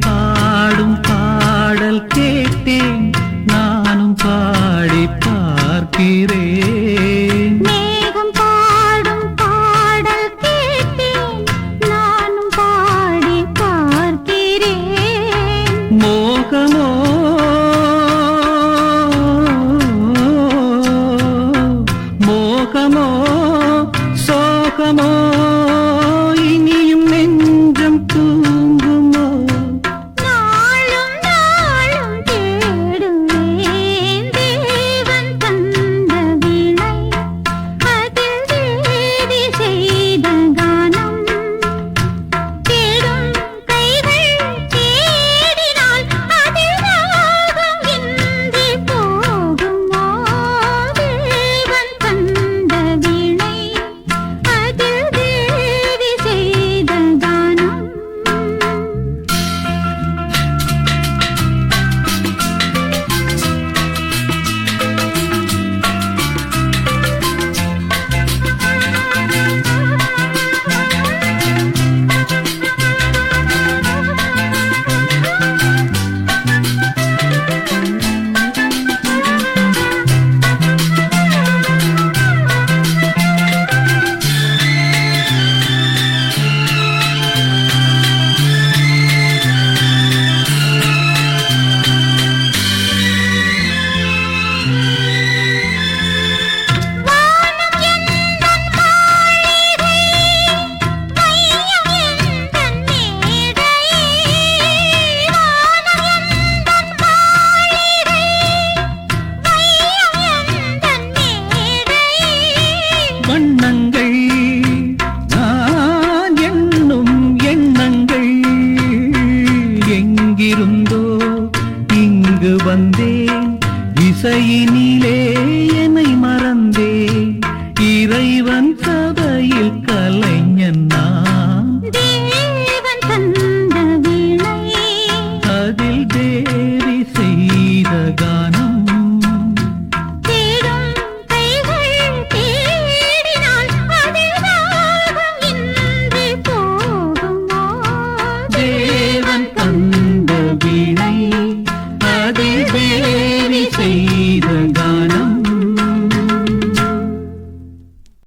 பாடும் பாடல் கேட்டேன், நானும் பாடி பார்க்கிறேன். மேகம் பாடும் பாடல் கேட்டேன், நானும் பாடி பார்க்கிறேன். மோகமோ மோகமோ சோகமோ இனியும் நெஞ்சம் தூங்குமோ? நாளும் நாளும் தேடுவேன் தேவன் தந்த வீணை, அதில் தேடி செய்த கானம். தேடும் கைகள் தேடினால் அதில் ராகம் இன்றி போகுமோ? தேவன் தந்த வீணை, அதில் தேடி செய்த கானம். வானம் எந்தன் மாளிகை, வையம் எந்தன் மேடை. வானம் எந்தன் மாளிகை, வையம் எந்தன் மேடை. வண்ணங்கள் நான் எண்ணும் எண்ணங்கள் எங்கிருந்தோ இங்கு வந்தேன், இசையினிலே